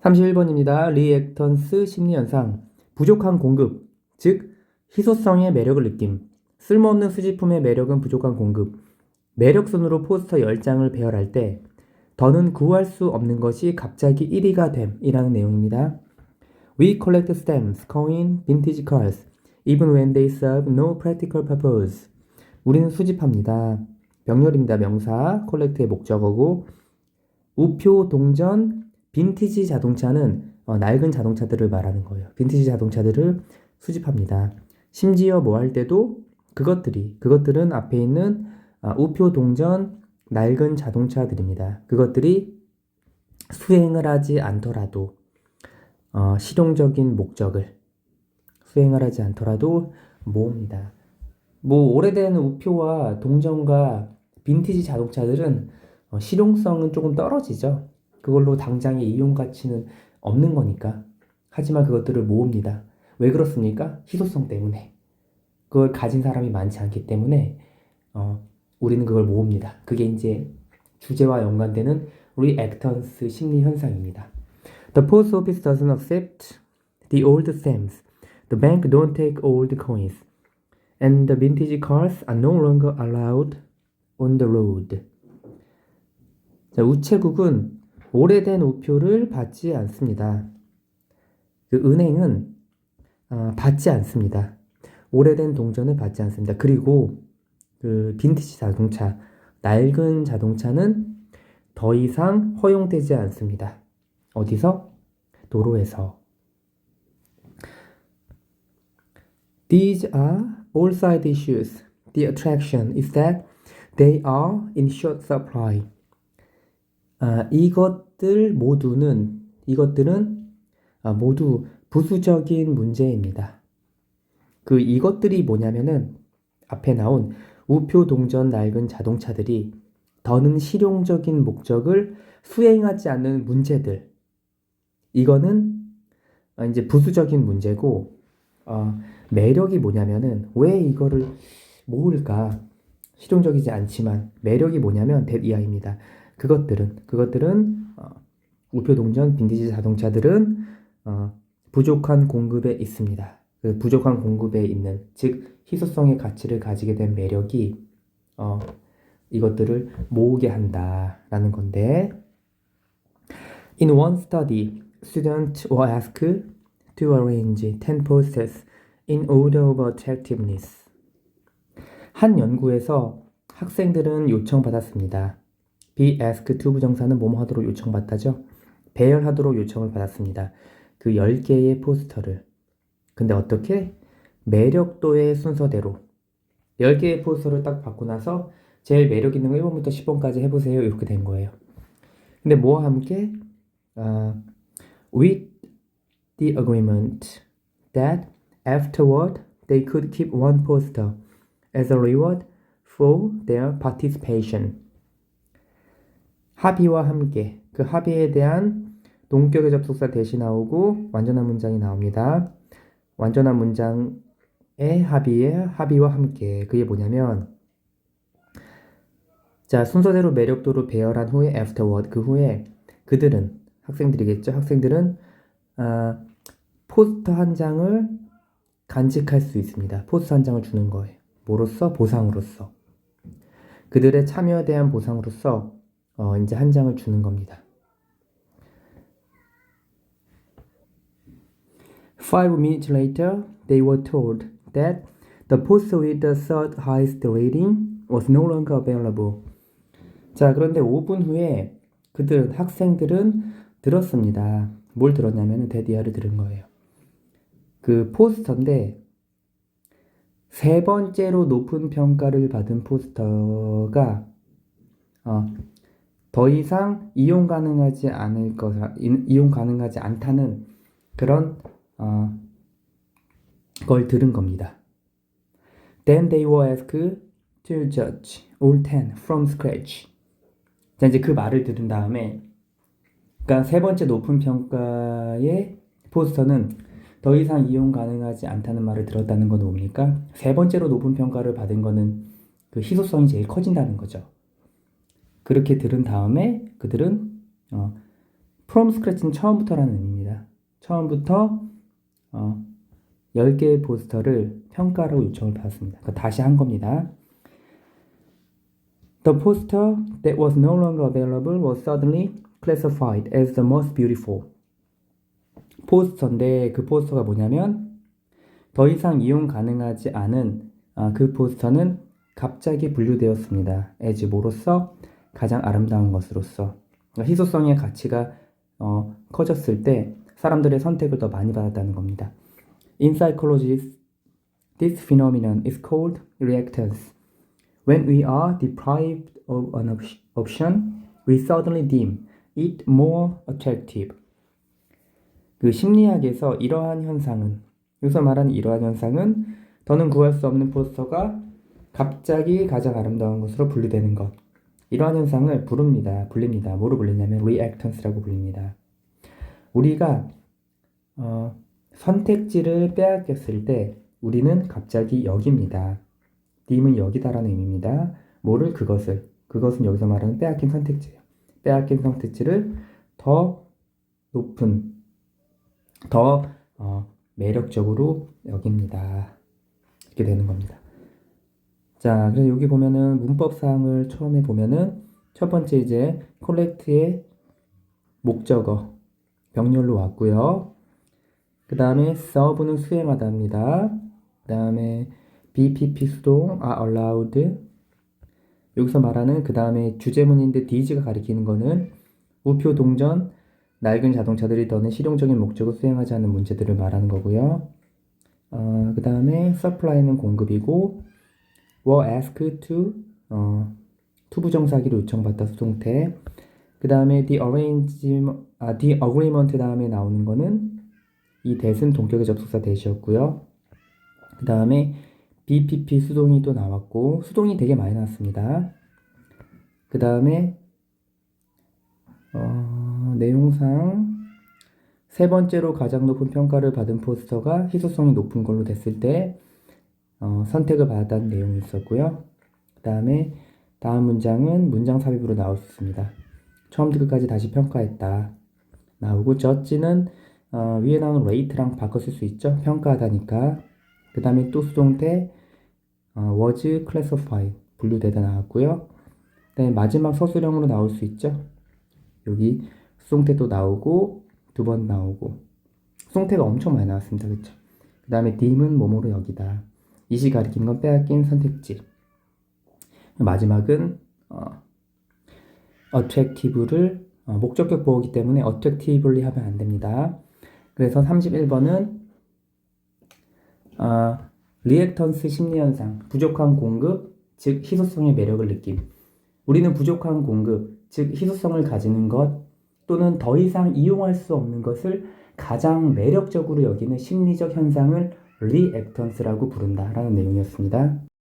31번입니다. 리액턴스 심리현상. 부족한 공급, 즉 희소성의 매력을 느낌. 쓸모없는 수집품의 매력은 부족한 공급. 매력순으로 포스터 10장을 배열할 때 더는 구할 수 없는 것이 갑자기 1위가 됨이라는 내용입니다. We collect stamps, coin, vintage cards, even when they serve no practical purpose. 우리는 수집합니다. 명렬입니다. 명사, collect의 목적어고 우표, 동전, 빈티지 자동차는 낡은 자동차들을 말하는 거예요. 빈티지 자동차들을 수집합니다. 심지어 뭐 할 때도 그것들은 앞에 있는 우표, 동전, 낡은 자동차들입니다. 그것들이 수행을 하지 않더라도 실용적인 목적을 수행을 하지 않더라도 모읍니다. 뭐 오래된 우표와 동전과 빈티지 자동차들은 실용성은 조금 떨어지죠. 그걸로 당장의 이용 가치는 없는 거니까. 하지만 그것들을 모읍니다. 왜 그렇습니까? 희소성 때문에. 그걸 가진 사람이 많지 않기 때문에 우리는 그걸 모읍니다. 그게 이제 주제와 연관되는 리액턴스 심리 현상입니다. The post office doesn't accept the old stamps. The bank don't take old coins. And the vintage cars are no longer allowed on the road. 자, 우체국은 오래된 우표를 받지 않습니다. 그 은행은 받지 않습니다. 오래된 동전을 받지 않습니다. 그리고 그 빈티지 자동차, 낡은 자동차는 더 이상 허용되지 않습니다. 어디서? 도로에서. These are all side issues. The attraction is that they are in short supply. 이것들은 모두 부수적인 문제입니다. 그 이것들이 뭐냐면은 앞에 나온 우표, 동전, 낡은 자동차들이 더는 실용적인 목적을 수행하지 않는 문제들. 이거는 이제 부수적인 문제고 매력이 뭐냐면은 왜 이거를 모을까? 실용적이지 않지만 매력이 뭐냐면 이하입니다. 그것들은 우표, 동전, 빈티지 자동차들은 부족한 공급에 있습니다. 그 부족한 공급에 있는, 즉 희소성의 가치를 가지게 된 매력이 이것들을 모으게 한다라는 건데, In one study, students were asked to arrange 10 posters in order of attractiveness. 한 연구에서 학생들은 요청받았습니다. be asked to 부정사는 뭐뭐 하도록 요청받다죠. 배열하도록 요청을 받았습니다. 그 10개의 포스터를. 근데 어떻게? 매력도의 순서대로 10개의 포스터를 딱 받고 나서 제일 매력 있는 거 1번부터 10번까지 해보세요. 이렇게 된 거예요. 근데 뭐와 함께? With the agreement that afterward they could keep one poster as a reward for their participation. 합의와 함께. 그 합의에 대한 동격의 접속사 대시 나오고 완전한 문장이 나옵니다. 완전한 문장의 합의와 함께. 그게 뭐냐면, 자, 순서대로 매력도로 배열한 후에 afterward, 그 후에 그들은, 학생들이겠죠. 학생들은 포스터 한 장을 간직할 수 있습니다. 포스터 한 장을 주는 거예요. 뭐로써? 보상으로서. 그들의 참여에 대한 보상으로서 이제 한 장을 주는 겁니다. 5 minutes later, they were told that the poster with the third highest rating was no longer available. 자, 그런데 5분 후에 학생들은 들었습니다. 뭘 들었냐면 데디아를 들은 거예요. 그 포스터인데 세 번째로 높은 평가를 받은 포스터가 더 이상 이용 가능하지 않다는 그런 걸 들은 겁니다. Then they were asked to judge all 10 from scratch. 자, 이제 그 말을 들은 다음에, 그러니까 세 번째 높은 평가의 포스터는 더 이상 이용 가능하지 않다는 말을 들었다는 건 뭡니까? 세 번째로 높은 평가를 받은 거는 그 희소성이 제일 커진다는 거죠. 그렇게 들은 다음에 그들은 from scratch는 처음부터라는 의미입니다. 처음부터 10개의 포스터를 평가라고 요청을 받았습니다. 다시 한 겁니다. The poster that was no longer available was suddenly classified as the most beautiful. 포스터인데 그 포스터가 뭐냐면 더 이상 이용 가능하지 않은 그 포스터는 갑자기 분류되었습니다. as 뭐로서? 가장 아름다운 것으로서. 그러니까 희소성의 가치가 커졌을 때 사람들의 선택을 더 많이 받았다는 겁니다. In psychology, this phenomenon is called reactance. When we are deprived of an option, we suddenly deem it more attractive. 그 심리학에서 이러한 현상은, 여기서 말하는 이러한 현상은 더는 구할 수 없는 포스터가 갑자기 가장 아름다운 것으로 분류되는 것. 이러한 현상을 불립니다. 뭐로 불리냐면 reactance라고 불립니다. 우리가 선택지를 빼앗겼을 때 우리는 갑자기 여깁니다. deem은 여기다라는 의미입니다. 뭐를? 그것을. 그것은 여기서 말하는 빼앗긴 선택지예요. 빼앗긴 선택지를 더 높은, 더 매력적으로 여깁니다. 이렇게 되는 겁니다. 자, 그래서 여기 보면은 문법 사항을 처음에 보면은 첫 번째 이제 collect의 목적어 병렬로 왔고요. 그 다음에 serve는 수행하다 합니다. 그 다음에 BPP 수동 are allowed. 여기서 말하는 그 다음에 주제문인데 DG가 가리키는 거는 우표 동전 낡은 자동차들이 더는 실용적인 목적을 수행하지 않는 문제들을 말하는 거고요. 그 다음에 supply는 공급이고 were asked to 투부정사기로 요청받다 수동태. 그 다음에 the agreement 다음에 나오는 거는 이 that은 동격의 접속사 that이었고요. 그 다음에 BPP 수동이 또 나왔고 수동이 되게 많이 나왔습니다. 그 다음에 내용상 세 번째로 가장 높은 평가를 받은 포스터가 희소성이 높은 걸로 됐을 때 선택을 받았다는 내용이 있었고요. 그 다음에 다음 문장은 문장 삽입으로 나올 수 있습니다. 처음부터 끝까지 다시 평가했다 나오고 judge는 위에 나오는 rate랑 바꿔 쓸 수 있죠. 평가하다니까. 그 다음에 또 수동태 was classified 분류되다 나왔고요. 그 다음에 마지막 서술형으로 나올 수 있죠. 여기 수동태 또 나오고 두 번 나오고 수동태가 엄청 많이 나왔습니다. 그렇죠? 그 다음에 deem은 뭐뭐로 여기다. 이시 가리키는 건 빼앗긴 선택지. 마지막은 attractive를 목적격 보호기 때문에 attractively 하면 안 됩니다. 그래서 31번은 리액턴스 심리현상, 부족한 공급, 즉 희소성의 매력을 느낌. 우리는 부족한 공급, 즉 희소성을 가지는 것 또는 더 이상 이용할 수 없는 것을 가장 매력적으로 여기는 심리적 현상을 리액턴스라고 부른다라는 내용이었습니다.